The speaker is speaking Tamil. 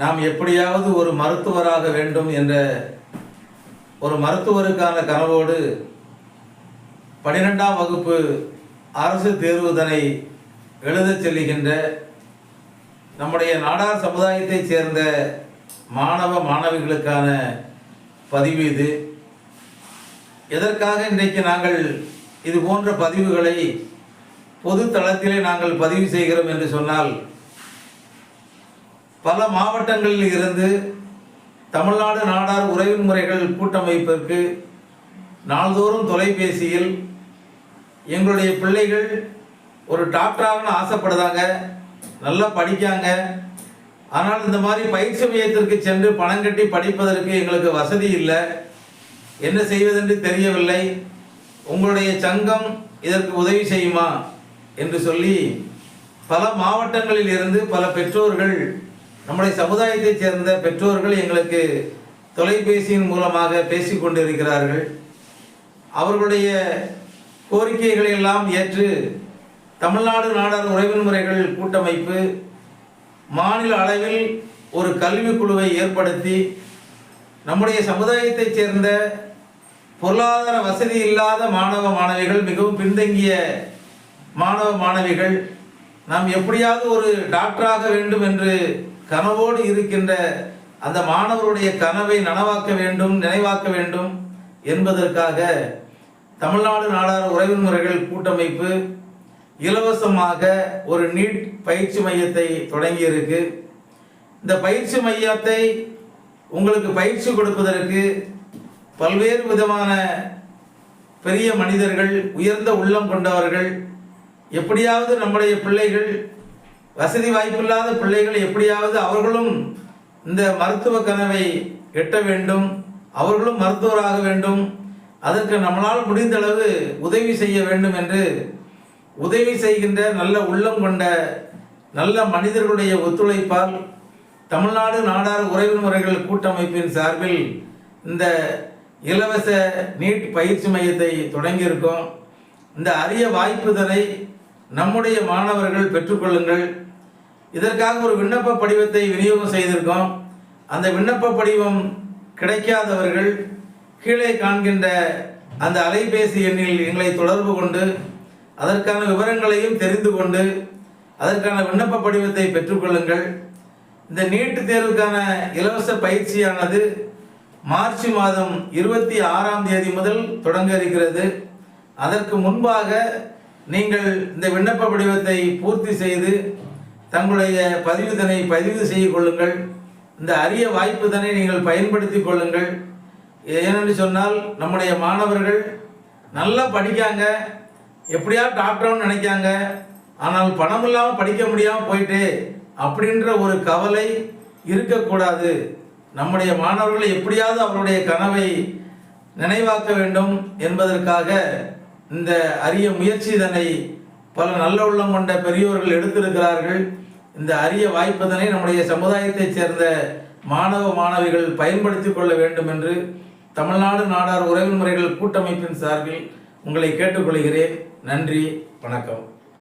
நாம் எப்படியாவது ஒரு மருத்துவராக வேண்டும் என்ற ஒரு மருத்துவருக்கான கனவோடு 12ஆம் வகுப்பு அரசு தேர்வுதனை எழுதச் செல்லுகின்ற நம்முடைய நாடார் சமுதாயத்தைச் சேர்ந்த மாணவ மாணவிகளுக்கான பதிவு இது. எதற்காக இன்றைக்கு நாங்கள் இது போன்ற பதிவுகளை பொது தளத்திலே நாங்கள் பதிவு செய்கிறோம் என்று சொன்னால், பல மாவட்டங்களில் இருந்து தமிழ்நாடு நாடார் உறவின் முறைகள் கூட்டமைப்பிற்கு நாள்தோறும் தொலைபேசியில் எங்களுடைய பிள்ளைகள் ஒரு டாக்டராகனு ஆசைப்படுதாங்க, நல்லா படிக்காங்க, ஆனால் இந்த மாதிரி பயிற்சி மையத்திற்கு சென்று பணம் கட்டி படிப்பதற்கு எங்களுக்கு வசதி இல்லை, என்ன செய்வதென்று தெரியவில்லை, உங்களுடைய சங்கம் இதற்கு உதவி செய்யுமா என்று சொல்லி பல மாவட்டங்களில் இருந்து பல பெற்றோர்கள், நம்முடைய சமுதாயத்தைச் சேர்ந்த பெற்றோர்கள் எங்களுக்கு தொலைபேசியின் மூலமாக பேசிக்கொண்டிருக்கிறார்கள். அவர்களுடைய கோரிக்கைகளை எல்லாம் ஏற்று தமிழ்நாடு நாடார் உறவின் முறைகள் கூட்டமைப்பு மாநில அளவில் ஒரு கல்விக் குழுவை ஏற்படுத்தி நம்முடைய சமுதாயத்தைச் சேர்ந்த பொருளாதார வசதி இல்லாத மாணவ மாணவிகள், மிகவும் பின்தங்கிய மாணவ மாணவிகள், நாம் எப்படியாவது ஒரு டாக்டராக வேண்டும் என்று கனவோடு இருக்கின்ற அந்த மாணவருடைய கனவை நினைவாக்க வேண்டும் என்பதற்காக தமிழ்நாடு நாடார் உறவின் முறைகள் கூட்டமைப்பு இலவசமாக ஒரு நீட் பயிற்சி மையத்தை தொடங்கி இருக்கு. இந்த பயிற்சி மையத்தை உங்களுக்கு பயிற்சி கொடுப்பதற்கு பல்வேறு விதமான பெரிய மனிதர்கள், உயர்ந்த உள்ளம் கொண்டவர்கள், எப்படியாவது நம்முடைய பிள்ளைகள், வசதி வாய்ப்பில்லாத பிள்ளைகள் எப்படியாவது அவர்களும் இந்த மருத்துவ கனவை எட்ட வேண்டும், அவர்களும் மருத்துவராக வேண்டும், அதற்கு நம்மளால் முடிந்த அளவு உதவி செய்ய வேண்டும் என்று உதவி செய்கின்ற நல்ல உள்ளம் கொண்ட நல்ல மனிதர்களுடைய ஒத்துழைப்பால் தமிழ்நாடு நாடார் உறவின் முறைகள் கூட்டமைப்பின் சார்பில் இந்த இலவச நீட் பயிற்சி மையத்தை தொடங்கியிருக்கோம். இந்த அரிய வாய்ப்புதனை நம்முடைய மாணவர்கள் பெற்றுக்கொள்ளுங்கள். இதற்காக ஒரு விண்ணப்ப படிவத்தை விநியோகம் செய்திருக்கோம். அந்த விண்ணப்ப படிவம் கிடைக்காதவர்கள் கீழே காண்கின்ற அந்த அலைபேசி எண்ணில் எங்களை தொடர்பு கொண்டு அதற்கான விவரங்களையும் தெரிந்து கொண்டு அதற்கான விண்ணப்ப படிவத்தை பெற்றுக்கொள்ளுங்கள். இந்த நீட் தேர்வுக்கான இலவச பயிற்சியானது மார்ச் மாதம் 26ஆம் தேதி முதல் தொடங்க இருக்கிறது. அதற்கு முன்பாக நீங்கள் இந்த விண்ணப்ப படிவத்தை பூர்த்தி செய்து தங்களுடைய பதிவு செய்து கொள்ளுங்கள். இந்த அரிய வாய்ப்புதனை நீங்கள் பயன்படுத்தி கொள்ளுங்கள். ஏனென்று சொன்னால், நம்முடைய மாணவர்கள் நல்லா படிக்காங்க, எப்படியாவது டாக்டர்னு நினைக்காங்க, ஆனால் பணம் இல்லாமல் படிக்க முடியாமல் போயிட்டு அப்படின்ற ஒரு கவலை இருக்கக்கூடாது. நம்முடைய மாணவர்களை எப்படியாவது அவருடைய கனவை நினைவாக்க வேண்டும் என்பதற்காக இந்த அரிய முயற்சி இதனை பல நல்ல உள்ளம் கொண்ட பெரியோர்கள் எடுத்திருக்கிறார்கள். இந்த அரிய வாய்ப்புதனை நம்முடைய சமுதாயத்தைச் சேர்ந்த மாணவ மாணவிகள் பயன்படுத்தி கொள்ள வேண்டும் என்று தமிழ்நாடு நாடார் உறவின் முறைகள் கூட்டமைப்பின் சார்பில் உங்களை கேட்டுக்கொள்கிறேன். நன்றி, வணக்கம்.